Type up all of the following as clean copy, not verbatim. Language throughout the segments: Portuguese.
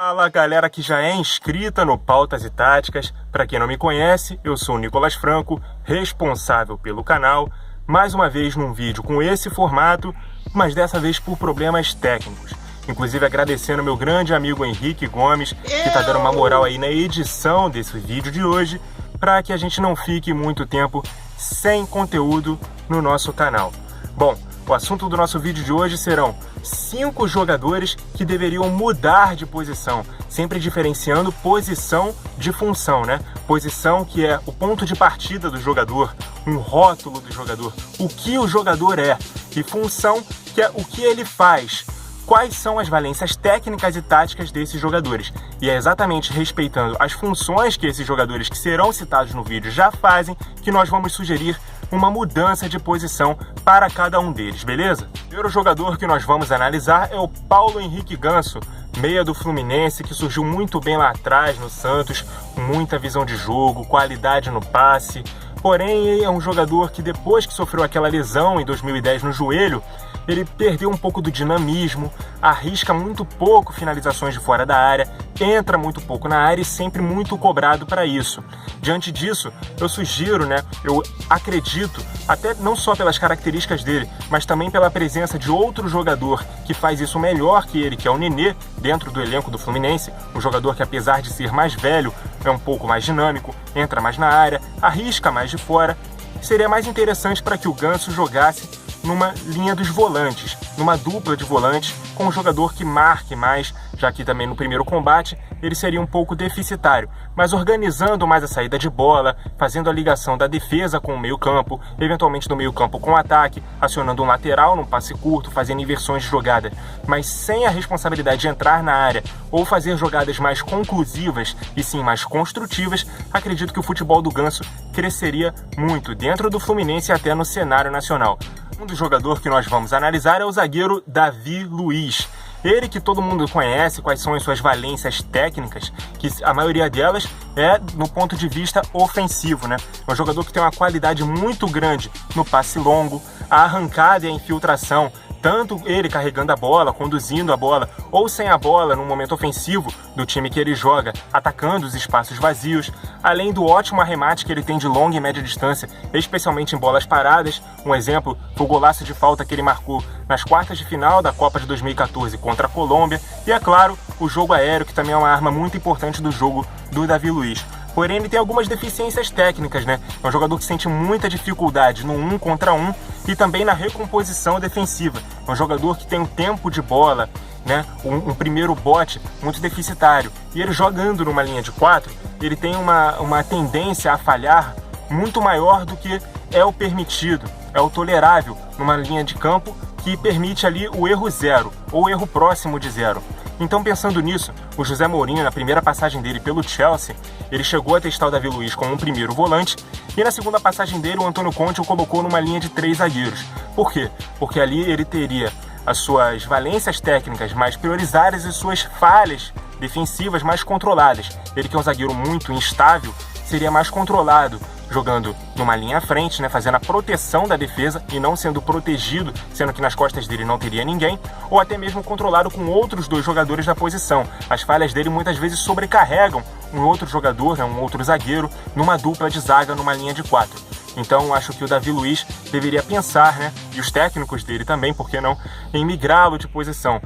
Fala galera que já é inscrita no Pautas e Táticas. Para quem não me conhece, eu sou o Nicolas Franco, responsável pelo canal. Mais uma vez num vídeo com esse formato, mas dessa vez por problemas técnicos. Inclusive agradecendo meu grande amigo Henrique Gomes, que tá dando uma moral aí na edição desse vídeo de hoje, para que a gente não fique muito tempo sem conteúdo no nosso canal. Bom, o assunto do nosso vídeo de hoje serão 5 jogadores que deveriam mudar de posição, sempre diferenciando posição de função, né? Posição que é o ponto de partida do jogador, um rótulo do jogador, o que o jogador é, e função que é o que ele faz. Quais são as valências técnicas e táticas desses jogadores. E é exatamente respeitando as funções que esses jogadores que serão citados no vídeo já fazem que nós vamos sugerir uma mudança de posição para cada um deles, beleza? O primeiro jogador que nós vamos analisar é o Paulo Henrique Ganso, meia do Fluminense, que surgiu muito bem lá atrás no Santos, com muita visão de jogo, qualidade no passe. Porém, é um jogador que depois que sofreu aquela lesão em 2010 no joelho, ele perdeu um pouco do dinamismo, arrisca muito pouco finalizações de fora da área, entra muito pouco na área e sempre muito cobrado para isso. Diante disso, eu sugiro, eu acredito, até não só pelas características dele, mas também pela presença de outro jogador que faz isso melhor que ele, que é o Nenê, dentro do elenco do Fluminense, um jogador que apesar de ser mais velho, é um pouco mais dinâmico, entra mais na área, arrisca mais de fora. Seria mais interessante para que o Ganso jogasse numa linha dos volantes, numa dupla de volantes, com um jogador que marque mais, já que também no primeiro combate ele seria um pouco deficitário, mas organizando mais a saída de bola, fazendo a ligação da defesa com o meio-campo, eventualmente do meio-campo com o ataque, acionando um lateral num passe curto, fazendo inversões de jogada, mas sem a responsabilidade de entrar na área ou fazer jogadas mais conclusivas e sim mais construtivas. Acredito que o futebol do Ganso cresceria muito dentro do Fluminense e até no cenário nacional. Um dos jogadores que nós vamos analisar é o zagueiro Davi Luiz. Ele que todo mundo conhece, quais são as suas valências técnicas, que a maioria delas é no ponto de vista ofensivo, né? É um jogador que tem uma qualidade muito grande no passe longo, a arrancada e a infiltração, tanto ele carregando a bola, conduzindo a bola, ou sem a bola no momento ofensivo do time que ele joga, atacando os espaços vazios, além do ótimo arremate que ele tem de longa e média distância, especialmente em bolas paradas. Um exemplo foi o golaço de falta que ele marcou nas quartas de final da Copa de 2014 contra a Colômbia, e é claro, o jogo aéreo, que também é uma arma muito importante do jogo do Davi Luiz. Porém, ele tem algumas deficiências técnicas, né? É um jogador que sente muita dificuldade no 1 contra 1 e também na recomposição defensiva. É um jogador que tem um tempo de bola, né? Um primeiro bote muito deficitário. E ele jogando numa linha de 4, ele tem uma tendência a falhar muito maior do que é o permitido, é o tolerável numa linha de campo que permite ali o erro zero, ou o erro próximo de zero. Então, pensando nisso, o José Mourinho, na primeira passagem dele pelo Chelsea, ele chegou a testar o Davi Luiz como um primeiro volante, e na segunda passagem dele, o Antônio Conte o colocou numa linha de 3 zagueiros. Por quê? Porque ali ele teria as suas valências técnicas mais priorizadas e suas falhas defensivas mais controladas. Ele, que é um zagueiro muito instável, seria mais controlado, jogando numa linha à frente, fazendo a proteção da defesa e não sendo protegido, sendo que nas costas dele não teria ninguém, ou até mesmo controlado com outros 2 jogadores da posição. As falhas dele muitas vezes sobrecarregam um outro jogador, um outro zagueiro, numa dupla de zaga, numa linha de 4. Então acho que o Davi Luiz deveria pensar, e os técnicos dele também, por que não, em migrá-lo de posição,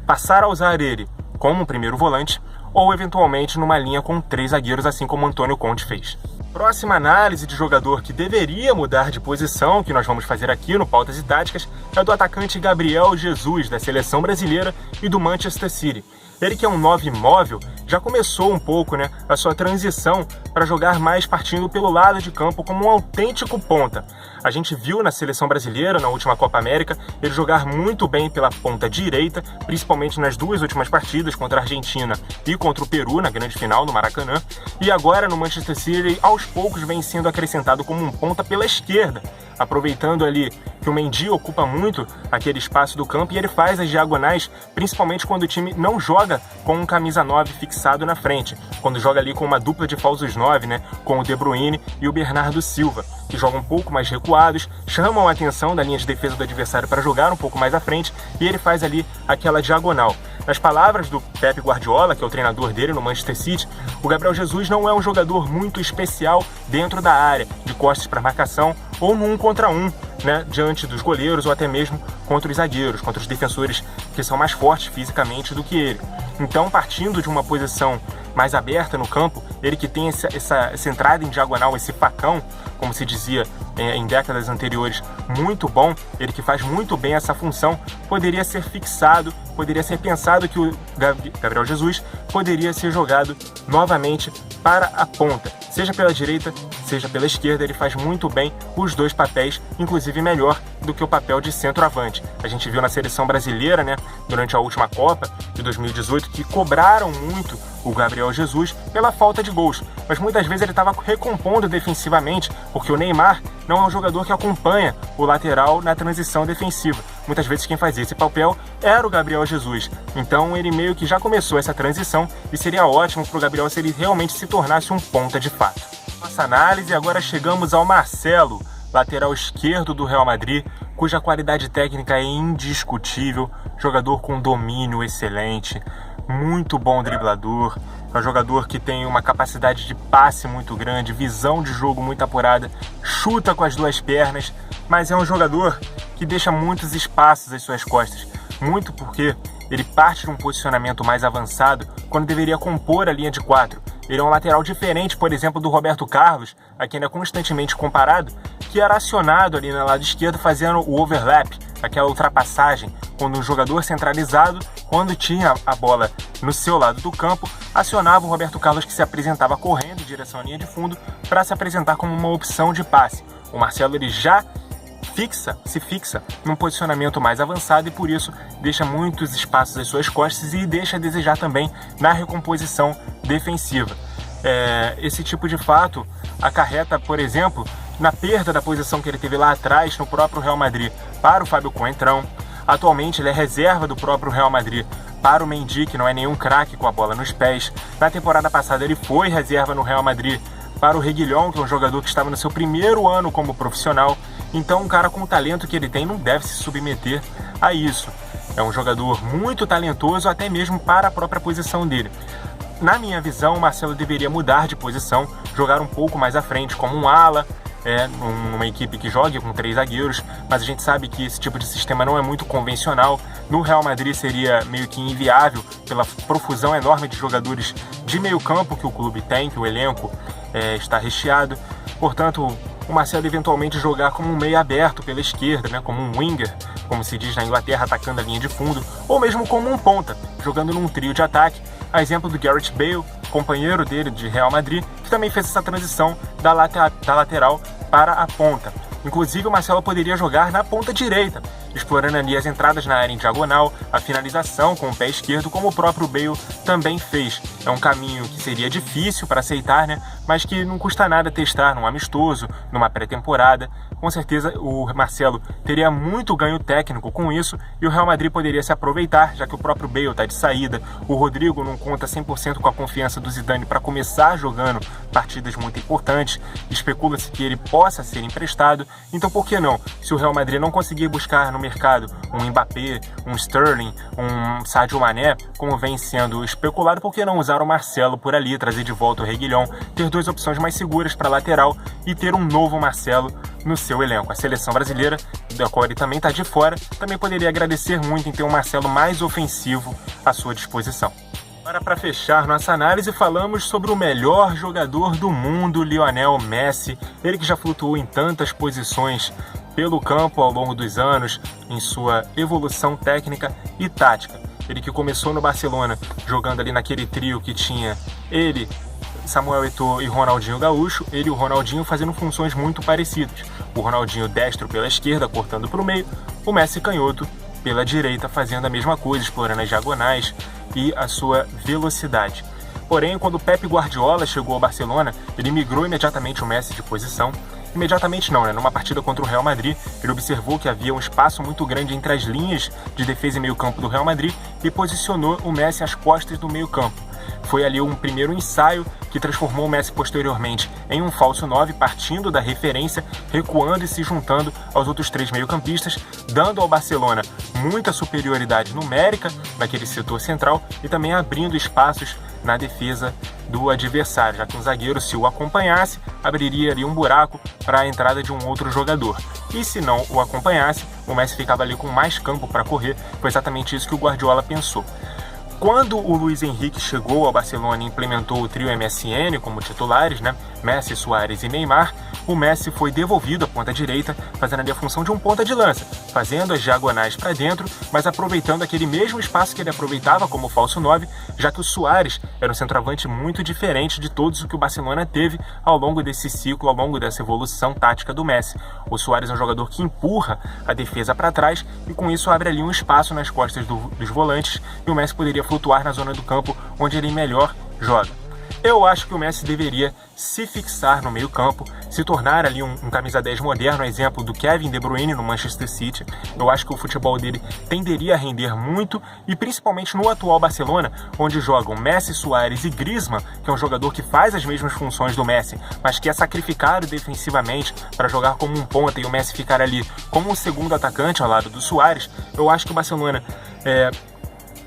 passar a usar ele como um primeiro volante, ou eventualmente numa linha com 3 zagueiros, assim como o Antônio Conte fez. Próxima análise de jogador que deveria mudar de posição, que nós vamos fazer aqui no Pautas e Táticas, é do atacante Gabriel Jesus, da seleção brasileira e do Manchester City. Ele, que é um 9 móvel, já começou um pouco a sua transição para jogar mais partindo pelo lado de campo como um autêntico ponta. A gente viu na seleção brasileira, na última Copa América, ele jogar muito bem pela ponta direita, principalmente nas 2 últimas partidas, contra a Argentina e contra o Peru, na grande final, no Maracanã. E agora no Manchester City, aos poucos vem sendo acrescentado como um ponta pela esquerda, aproveitando ali que o Mendy ocupa muito aquele espaço do campo e ele faz as diagonais, principalmente quando o time não joga com um camisa 9 fixado na frente, quando joga ali com uma dupla de falsos 9, né, com o De Bruyne e o Bernardo Silva, que jogam um pouco mais recuados, chamam a atenção da linha de defesa do adversário para jogar um pouco mais à frente, e ele faz ali aquela diagonal. Nas palavras do Pep Guardiola, que é o treinador dele no Manchester City, o Gabriel Jesus não é um jogador muito especial dentro da área, de costas para marcação ou no 1 contra 1, né, diante dos goleiros ou até mesmo contra os zagueiros, contra os defensores que são mais fortes fisicamente do que ele. Então, partindo de uma posição mais aberta no campo, ele que tem essa entrada em diagonal, esse facão, como se dizia em décadas anteriores, muito bom, ele que faz muito bem essa função, poderia ser fixado, poderia ser pensado que o Gabriel Jesus poderia ser jogado novamente para a ponta, seja pela direita, seja pela esquerda. Ele faz muito bem os dois papéis, inclusive melhor do que o papel de centroavante. A gente viu na seleção brasileira, né, durante a última Copa de 2018, que cobraram muito o Gabriel Jesus pela falta de gols, mas muitas vezes ele estava recompondo defensivamente, porque o Neymar não é um jogador que acompanha o lateral na transição defensiva. Muitas vezes quem fazia esse papel era o Gabriel Jesus. Então ele meio que já começou essa transição e seria ótimo para o Gabriel se ele realmente se tornasse um ponta de fato. Nossa análise, agora chegamos ao Marcelo, lateral esquerdo do Real Madrid, cuja qualidade técnica é indiscutível, jogador com domínio excelente, muito bom driblador, é um jogador que tem uma capacidade de passe muito grande, visão de jogo muito apurada, chuta com as duas pernas, mas é um jogador que deixa muitos espaços às suas costas, muito porque ele parte de um posicionamento mais avançado quando deveria compor a linha de 4. Ele é um lateral diferente, por exemplo, do Roberto Carlos, a quem é constantemente comparado, que era acionado ali no lado esquerdo fazendo o overlap, aquela ultrapassagem, quando um jogador centralizado, quando tinha a bola no seu lado do campo, acionava o Roberto Carlos, que se apresentava correndo em direção à linha de fundo para se apresentar como uma opção de passe. O Marcelo ele já se fixa num posicionamento mais avançado e por isso deixa muitos espaços às suas costas e deixa a desejar também na recomposição defensiva. Esse tipo de fato acarreta, por exemplo, na perda da posição que ele teve lá atrás no próprio Real Madrid para o Fábio Coentrão. Atualmente ele é reserva do próprio Real Madrid para o Mendy, que não é nenhum craque com a bola nos pés. Na temporada passada ele foi reserva no Real Madrid para o Reguilhón, que é um jogador que estava no seu primeiro ano como profissional. Então um cara com o talento que ele tem não deve se submeter a isso. É um jogador muito talentoso até mesmo para a própria posição dele. Na minha visão, o Marcelo deveria mudar de posição, jogar um pouco mais à frente como um ala, numa equipe que jogue com 3 zagueiros, mas a gente sabe que esse tipo de sistema não é muito convencional. No Real Madrid seria meio que inviável pela profusão enorme de jogadores de meio campo que o clube tem, que o elenco está recheado. Portanto, o Marcelo eventualmente jogar como um meio aberto pela esquerda, né, como um winger, como se diz na Inglaterra, atacando a linha de fundo, ou mesmo como um ponta, jogando num trio de ataque, a exemplo do Gareth Bale, companheiro dele de Real Madrid, que também fez essa transição da lateral para a ponta. Inclusive o Marcelo poderia jogar na ponta direita, explorando ali as entradas na área em diagonal, a finalização com o pé esquerdo, como o próprio Bale também fez. É um caminho que seria difícil para aceitar, né? Mas que não custa nada testar num amistoso, numa pré-temporada. Com certeza o Marcelo teria muito ganho técnico com isso e o Real Madrid poderia se aproveitar, já que o próprio Bale está de saída, o Rodrigo não conta 100% com a confiança do Zidane para começar jogando partidas muito importantes, especula-se que ele possa ser emprestado. Então por que não? Se o Real Madrid não conseguir buscar no mercado um Mbappé, um Sterling, um Sadio Mané, como vem sendo especulado, por que não usar o Marcelo por ali, trazer de volta o Reguilhón, ter 2 opções mais seguras para lateral e ter um novo Marcelo no seu elenco. A seleção brasileira, da qual ele também está de fora, também poderia agradecer muito em ter um Marcelo mais ofensivo à sua disposição. Agora, para fechar nossa análise, falamos sobre o melhor jogador do mundo, Lionel Messi. Ele que já flutuou em tantas posições pelo campo ao longo dos anos, em sua evolução técnica e tática. Ele que começou no Barcelona, jogando ali naquele trio que tinha ele, Samuel Eto'o e Ronaldinho Gaúcho, ele e o Ronaldinho fazendo funções muito parecidas. O Ronaldinho destro pela esquerda, cortando para o meio, o Messi canhoto pela direita, fazendo a mesma coisa, explorando as diagonais e a sua velocidade. Porém, quando o Pep Guardiola chegou ao Barcelona, ele migrou imediatamente o Messi de posição imediatamente não, né? Numa partida contra o Real Madrid, ele observou que havia um espaço muito grande entre as linhas de defesa e meio campo do Real Madrid e posicionou o Messi às costas do meio campo. Foi ali um primeiro ensaio que transformou o Messi posteriormente em um falso 9, partindo da referência, recuando e se juntando aos outros 3 meio-campistas, dando ao Barcelona muita superioridade numérica naquele setor central e também abrindo espaços na defesa do adversário, já que um zagueiro, se o acompanhasse, abriria ali um buraco para a entrada de um outro jogador. E se não o acompanhasse, o Messi ficava ali com mais campo para correr. Foi exatamente isso que o Guardiola pensou. Quando o Luis Henrique chegou ao Barcelona e implementou o trio MSN como titulares, né, Messi, Suárez e Neymar, o Messi foi devolvido à ponta direita, fazendo ali a função de um ponta de lança, fazendo as diagonais para dentro, mas aproveitando aquele mesmo espaço que ele aproveitava como falso 9, já que o Suárez era um centroavante muito diferente de todos o que o Barcelona teve ao longo desse ciclo, ao longo dessa evolução tática do Messi. O Suárez é um jogador que empurra a defesa para trás e com isso abre ali um espaço nas costas dos volantes e o Messi poderia flutuar na zona do campo onde ele melhor joga. Eu acho que o Messi deveria se fixar no meio-campo, se tornar ali um camisa 10 moderno, exemplo do Kevin De Bruyne no Manchester City. Eu acho que o futebol dele tenderia a render muito, e principalmente no atual Barcelona, onde jogam Messi, Suárez e Griezmann, que é um jogador que faz as mesmas funções do Messi, mas que é sacrificado defensivamente para jogar como um ponta e o Messi ficar ali como um segundo atacante ao lado do Suárez. Eu acho que o Barcelona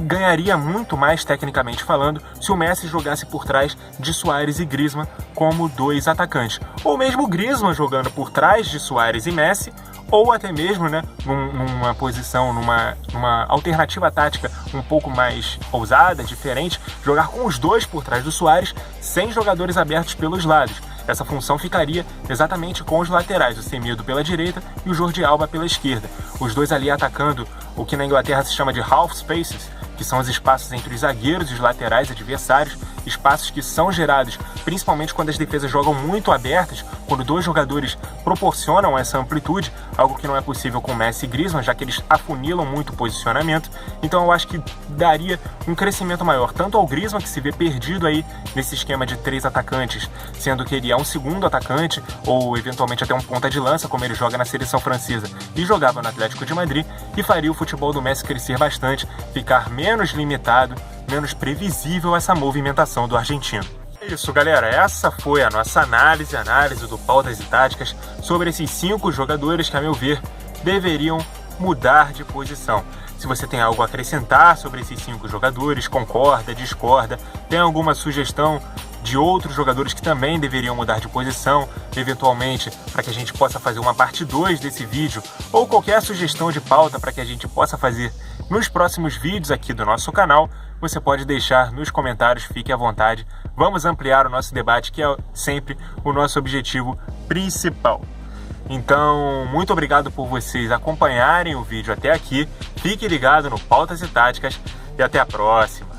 ganharia muito mais, tecnicamente falando, se o Messi jogasse por trás de Suárez e Griezmann como 2 atacantes. Ou mesmo Griezmann jogando por trás de Suárez e Messi, ou até mesmo, né, numa posição, numa alternativa tática um pouco mais ousada, diferente, jogar com os 2 por trás do Suárez, sem jogadores abertos pelos lados. Essa função ficaria exatamente com os laterais, o Semedo pela direita e o Jordi Alba pela esquerda. Os 2 ali atacando o que na Inglaterra se chama de half spaces, que são os espaços entre os zagueiros e os laterais adversários, espaços que são gerados principalmente quando as defesas jogam muito abertas, quando 2 jogadores proporcionam essa amplitude, algo que não é possível com Messi e Griezmann, já que eles afunilam muito o posicionamento. Então eu acho que daria um crescimento maior, tanto ao Griezmann, que se vê perdido aí nesse esquema de 3 atacantes, sendo que ele é um segundo atacante, ou eventualmente até um ponta de lança, como ele joga na seleção francesa e jogava no Atlético de Madrid, e faria o futebol do Messi crescer bastante, ficar menos limitado, menos previsível essa movimentação do argentino. É isso, galera. Essa foi a nossa análise do Pautas e Táticas sobre esses 5 jogadores que, a meu ver, deveriam mudar de posição. Se você tem algo a acrescentar sobre esses 5 jogadores, concorda, discorda, tem alguma sugestão de outros jogadores que também deveriam mudar de posição, eventualmente para que a gente possa fazer uma parte 2 desse vídeo, ou qualquer sugestão de pauta para que a gente possa fazer nos próximos vídeos aqui do nosso canal, você pode deixar nos comentários, fique à vontade. Vamos ampliar o nosso debate, que é sempre o nosso objetivo principal. Então, muito obrigado por vocês acompanharem o vídeo até aqui. Fique ligado no Pautas e Táticas e até a próxima.